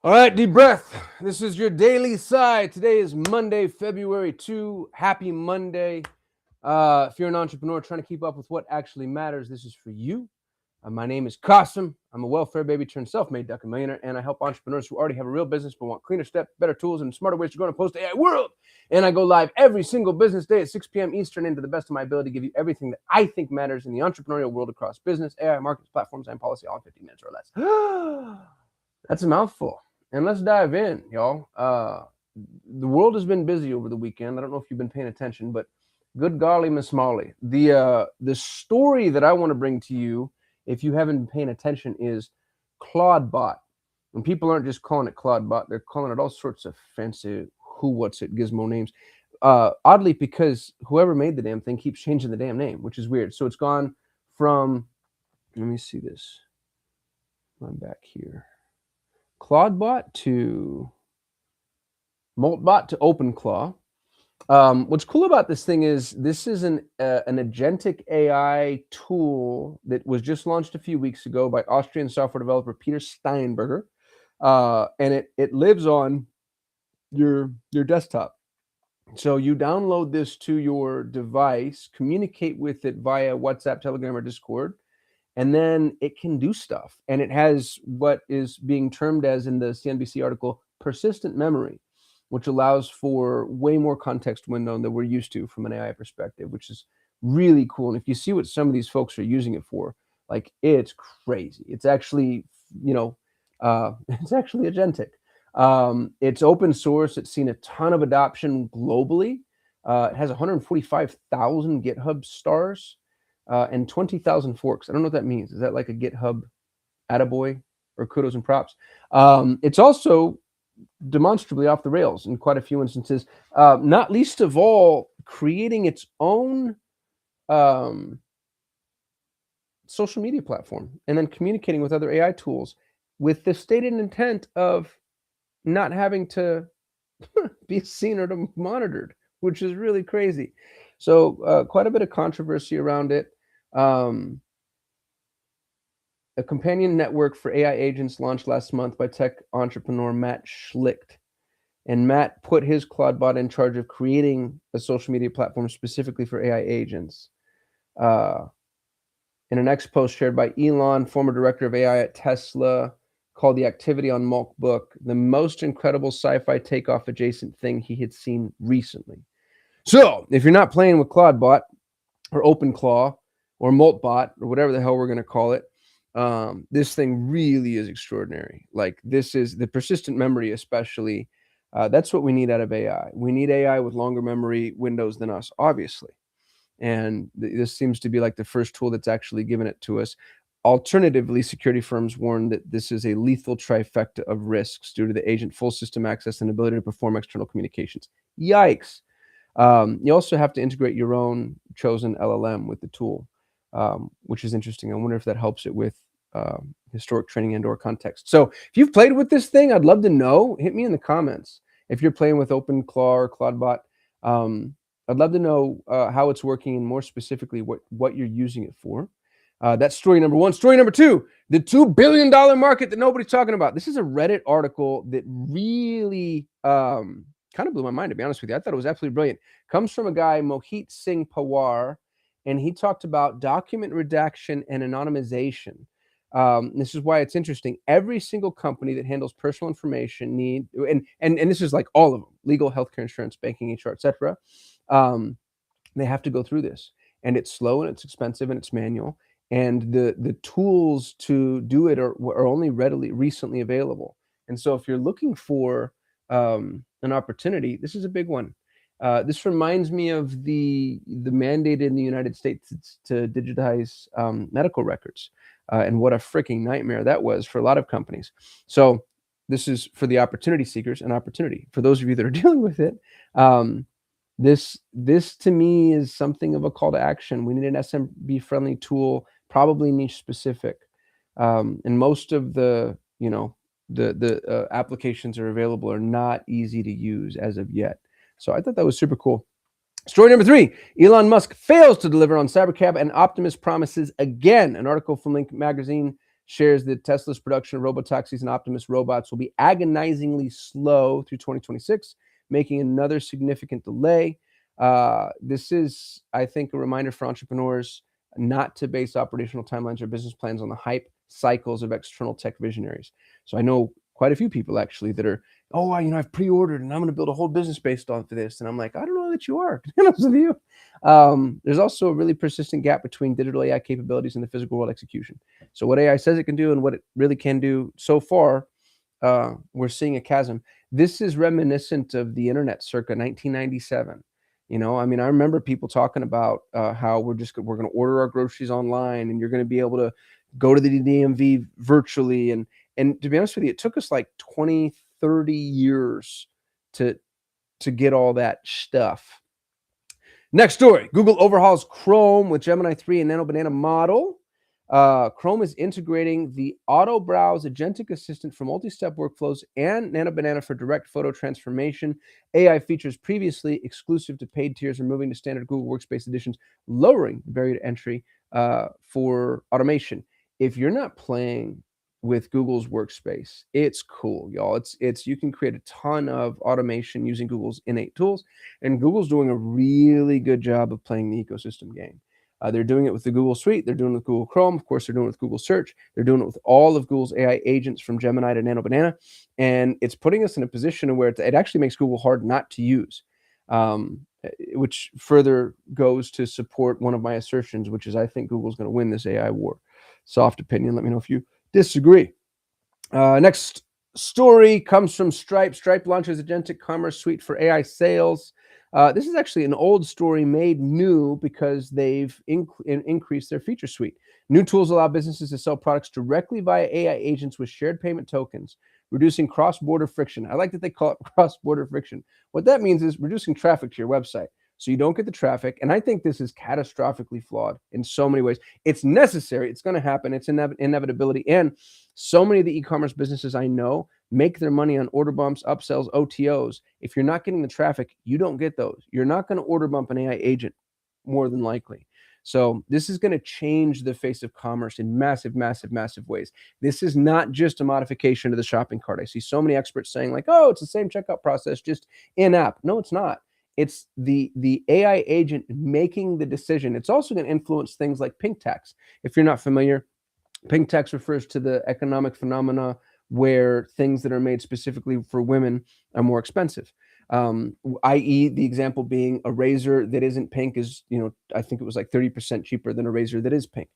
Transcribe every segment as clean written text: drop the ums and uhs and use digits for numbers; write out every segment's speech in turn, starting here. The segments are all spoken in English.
All right, deep breath. This is your Daily Sigh. Today is Monday, February 2. Happy Monday. If you're an entrepreneur trying to keep up with what actually matters, this is for you. My name is Qasim. I'm a welfare baby turned self-made duck and millionaire, and I help entrepreneurs who already have a real business but want cleaner steps, better tools, and smarter ways to grow in a post-AI world. And I go live every single business day at 6 p.m. Eastern into the best of my ability to give you everything that I think matters in the entrepreneurial world across business, AI, markets, platforms, and policy all in 15 minutes or less. That's a mouthful. And let's dive in, y'all. The world has been busy over the weekend. I don't know if you've been paying attention, but good golly, Miss Molly. The story that I want to bring to you, if you haven't been paying attention, is Claudebot. And people aren't just calling it Claudebot; they're calling it all sorts of fancy what's it gizmo names. Oddly, because whoever made the damn thing keeps changing the damn name, which is weird. So it's gone from, let me see this. I'm back here. Claudebot to Moltbot to OpenClaw. What's cool about this thing is this is an agentic AI tool that was just launched a few weeks ago by Austrian software developer Peter Steinberger, and it lives on your desktop. So you download this to your device, communicate with it via WhatsApp, Telegram, or Discord, and then it can do stuff. And it has what is being termed as, in the CNBC article, persistent memory, which allows for way more context window than we're used to from an AI perspective, which is really cool. And if you see what some of these folks are using it for, like, it's crazy. It's actually, it's actually agentic. It's open source. It's seen a ton of adoption globally. It has 145,000 GitHub stars. And 20,000 forks. I don't know what that means. Is that like a GitHub attaboy or kudos and props? It's also demonstrably off the rails in quite a few instances, not least of all creating its own social media platform and then communicating with other AI tools with the stated intent of not having to be seen or monitored, which is really crazy. So quite a bit of controversy around it. A companion network for AI agents launched last month by tech entrepreneur Matt Schlicht. And Matt put his Claudebot in charge of creating a social media platform specifically for AI agents. In an X post shared by Elon, former director of AI at Tesla, called the activity on Mulk book the most incredible sci-fi takeoff adjacent thing he had seen recently. So if you're not playing with Claudebot or OpenClaw or Moltbot or whatever the hell we're going to call it, this thing really is extraordinary. Like, this is the persistent memory, especially. That's what we need out of AI. We need AI with longer memory windows than us, obviously. And this seems to be like the first tool that's actually given it to us. Alternatively, security firms warn that this is a lethal trifecta of risks due to the agent full system access and ability to perform external communications. Yikes. You also have to integrate your own chosen LLM with the tool, which is interesting. I wonder if that helps it with historic training and or context. So if you've played with this thing, I'd love to know. Hit me in the comments. If you're playing with OpenClaw or Claudebot, I'd love to know how it's working and more specifically what you're using it for. That's story number one. Story number two, the $2 billion market that nobody's talking about. This is a Reddit article that really kind of blew my mind, to be honest with you. I thought it was absolutely brilliant. Comes from a guy, Mohit Singh Pawar, and he talked about document redaction and anonymization. This is why it's interesting. Every single company that handles personal information and this is like all of them, legal, healthcare, insurance, banking, HR, etc. They have to go through this, and it's slow and it's expensive and it's manual. And the tools to do it are only recently available. And so if you're looking for an opportunity, this is a big one. This reminds me of the mandate in the United States to digitize medical records, and what a freaking nightmare that was for a lot of companies. So this is for the opportunity seekers, an opportunity. For those of you that are dealing with it, this to me is something of a call to action. We need an SMB friendly tool, probably niche specific, and most of the applications are available are not easy to use as of yet. So I thought that was super cool. Story number three, Elon Musk fails to deliver on Cybercab and Optimus promises again. An article from Link Magazine shares that Tesla's production of robotaxis and Optimus robots will be agonizingly slow through 2026, making another significant delay. This is, I think, a reminder for entrepreneurs not to base operational timelines or business plans on the hype cycles of external tech visionaries. So I know quite a few people actually that are, oh, I've pre-ordered and I'm going to build a whole business based off of this. And I'm like, I don't know that you are, to be honest with you. There's also a really persistent gap between digital AI capabilities and the physical world execution. So what AI says it can do and what it really can do so far, we're seeing a chasm. This is reminiscent of the internet circa 1997. I remember people talking about how we're going to order our groceries online and you're going to be able to go to the DMV virtually. And to be honest with you, it took us like 20, 30 years to get all that stuff. Next story, Google overhauls Chrome with Gemini 3 and Nano Banana model. Chrome is integrating the Auto Browse agentic assistant for multi-step workflows and Nano Banana for direct photo transformation. AI features previously exclusive to paid tiers are moving to standard Google Workspace editions, lowering the barrier to entry for automation. If you're not playing with Google's Workspace, it's cool, y'all. It's you can create a ton of automation using Google's innate tools, and Google's doing a really good job of playing the ecosystem game. They're doing it with the Google Suite. They're doing it with Google Chrome. Of course, they're doing it with Google Search. They're doing it with all of Google's AI agents from Gemini to Nano Banana. And it's putting us in a position where it actually makes Google hard not to use, which further goes to support one of my assertions, which is I think Google's going to win this AI war. Soft opinion. Let me know if you disagree. Next story comes from Stripe. Stripe launches agentic commerce suite for AI sales. This is actually an old story made new because they've increased their feature suite. New tools allow businesses to sell products directly via AI agents with shared payment tokens, reducing cross-border friction. I like that they call it cross-border friction. What that means is reducing traffic to your website. So you don't get the traffic. And I think this is catastrophically flawed in so many ways. It's necessary. It's going to happen. It's inevitability. And so many of the e-commerce businesses I know make their money on order bumps, upsells, OTOs. If you're not getting the traffic, you don't get those. You're not going to order bump an AI agent, more than likely. So this is going to change the face of commerce in massive, massive, massive ways. This is not just a modification to the shopping cart. I see so many experts saying like, oh, it's the same checkout process, just in-app. No, it's not. It's the AI agent making the decision. It's also going to influence things like pink tax. If you're not familiar, pink tax refers to the economic phenomena where things that are made specifically for women are more expensive. I.e., the example being a razor that isn't pink is, I think it was like 30% cheaper than a razor that is pink.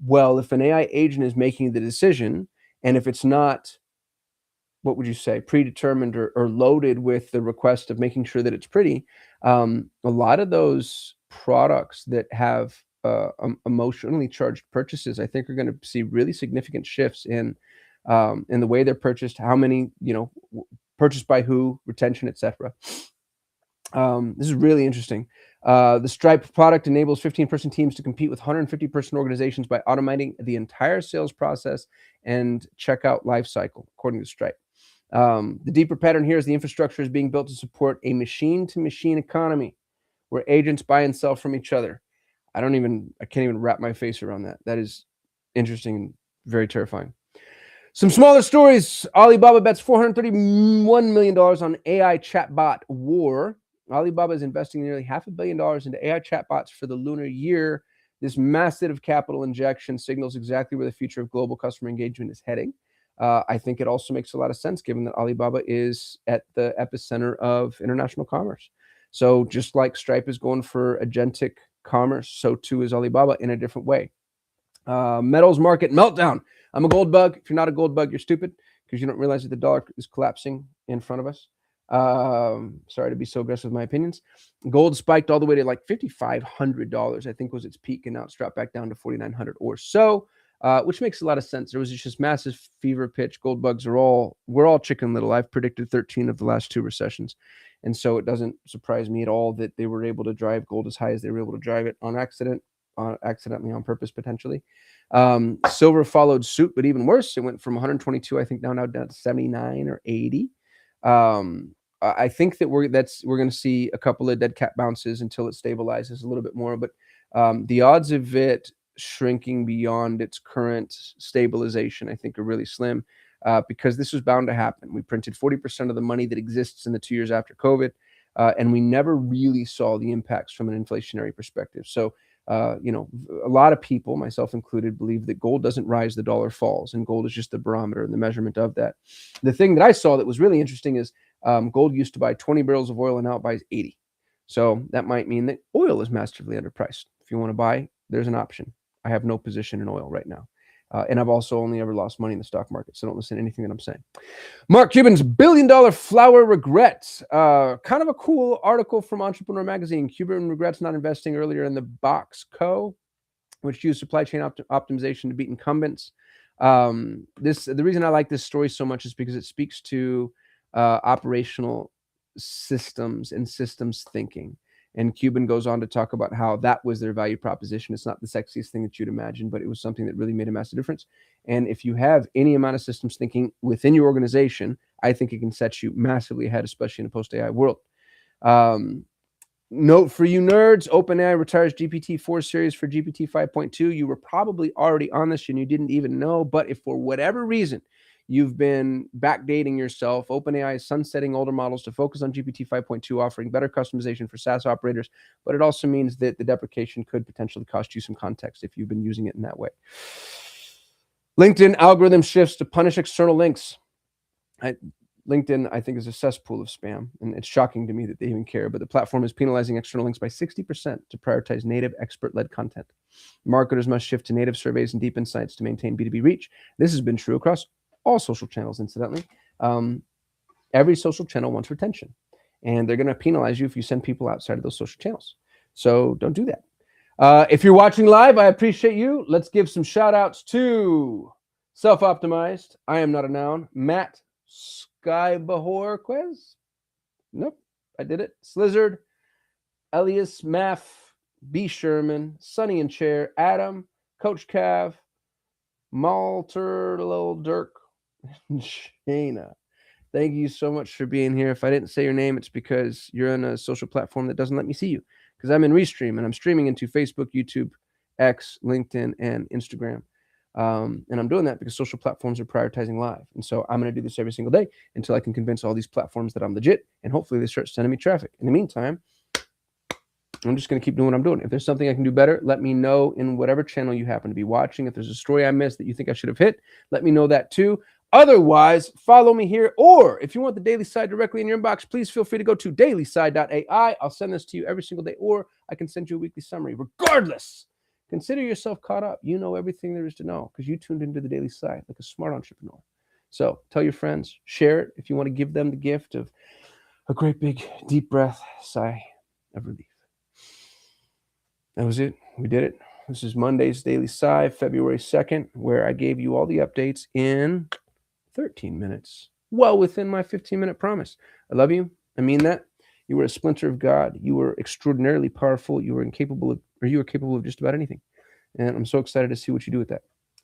Well, if an AI agent is making the decision, and if it's not, what would you say, predetermined or loaded with the request of making sure that it's pretty, a lot of those products that have emotionally charged purchases, I think are going to see really significant shifts in the way they're purchased, how many, purchased by who, retention, etc. This is really interesting. The Stripe product enables 15-person teams to compete with 150-person organizations by automating the entire sales process and checkout lifecycle, according to Stripe. The deeper pattern here is the infrastructure is being built to support a machine-to-machine economy where agents buy and sell from each other. I can't even wrap my face around that. That is interesting and very terrifying. Some smaller stories. Alibaba bets $431 million on AI chatbot war. Alibaba is investing nearly $500 million into AI chatbots for the lunar year. This massive capital injection signals exactly where the future of global customer engagement is heading. I think it also makes a lot of sense given that Alibaba is at the epicenter of international commerce. So just like Stripe is going for agentic commerce, so too is Alibaba in a different way. Metals market meltdown. I'm a gold bug. If you're not a gold bug, you're stupid because you don't realize that the dollar is collapsing in front of us. Sorry to be so aggressive with my opinions. Gold spiked all the way to like $5,500, I think was its peak, and now it's dropped back down to $4,900 or so. Which makes a lot of sense. There was just massive fever pitch. Gold bugs we're all Chicken Little. I've predicted 13 of the last 2 recessions. And so it doesn't surprise me at all that they were able to drive gold as high as they were able to drive it accidentally on purpose, potentially. Silver followed suit, but even worse, it went from 122, I think now down to 79 or 80. I think that we're going to see a couple of dead cat bounces until it stabilizes a little bit more. But the odds of it shrinking beyond its current stabilization, I think, are really slim, because this was bound to happen. We printed 40% of the money that exists in the 2 years after COVID, and we never really saw the impacts from an inflationary perspective. So, a lot of people, myself included, believe that gold doesn't rise, the dollar falls, and gold is just the barometer and the measurement of that. The thing that I saw that was really interesting is gold used to buy 20 barrels of oil and now it buys 80. So that might mean that oil is massively underpriced. If you want to buy, there's an option. I have no position in oil right now. And I've also only ever lost money in the stock market, so don't listen to anything that I'm saying. Mark Cuban's $1 billion flower regrets. Kind of a cool article from Entrepreneur Magazine. Cuban regrets not investing earlier in the Box Co., which used supply chain optimization to beat incumbents. The reason I like this story so much is because it speaks to operational systems and systems thinking. And Cuban goes on to talk about how that was their value proposition. It's not the sexiest thing that you'd imagine, but it was something that really made a massive difference. And if you have any amount of systems thinking within your organization, I think it can set you massively ahead, especially in a post-AI world. Note for you nerds, OpenAI retires GPT-4 series for GPT 5.2. You were probably already on this and you didn't even know, but if for whatever reason you've been backdating yourself, OpenAI is sunsetting older models to focus on GPT 5.2, offering better customization for SaaS operators, but it also means that the deprecation could potentially cost you some context if you've been using it in that way. LinkedIn algorithm shifts to punish external links. LinkedIn, I think, is a cesspool of spam, and it's shocking to me that they even care, but the platform is penalizing external links by 60% to prioritize native expert-led content. Marketers must shift to native surveys and deep insights to maintain B2B reach. This has been true across all social channels, incidentally. Every social channel wants retention, and they're going to penalize you if you send people outside of those social channels. So don't do that. If you're watching live, I appreciate you. Let's give some shout outs to Self-Optimized, I Am Not a Noun, Matt Skybahorquez. Nope, I did it. Slizzard, Elias Maff, B. Sherman, Sonny and Chair, Adam, Coach Cav, Malter, Lil Dirk, Shayna. Thank you so much for being here. If I didn't say your name, it's because you're on a social platform that doesn't let me see you, because I'm in Restream and I'm streaming into Facebook, YouTube, X, LinkedIn, and Instagram. And I'm doing that because social platforms are prioritizing live. And so I'm going to do this every single day until I can convince all these platforms that I'm legit, and hopefully they start sending me traffic. In the meantime, I'm just going to keep doing what I'm doing. If there's something I can do better, let me know in whatever channel you happen to be watching. If there's a story I missed that you think I should have hit, let me know that too. Otherwise, follow me here. Or if you want the Daily Sigh directly in your inbox, please feel free to go to dailysigh.ai. I'll send this to you every single day, or I can send you a weekly summary. Regardless, consider yourself caught up. You know everything there is to know because you tuned into the Daily Sigh like a smart entrepreneur. So tell your friends, share it if you want to give them the gift of a great big deep breath, sigh of relief. That was it. We did it. This is Monday's Daily Sigh, February 2nd, where I gave you all the updates in 13 minutes, well within my 15-minute promise. I love you. I mean that. You were a splinter of God. You were extraordinarily powerful. You were capable of just about anything. And I'm so excited to see what you do with that.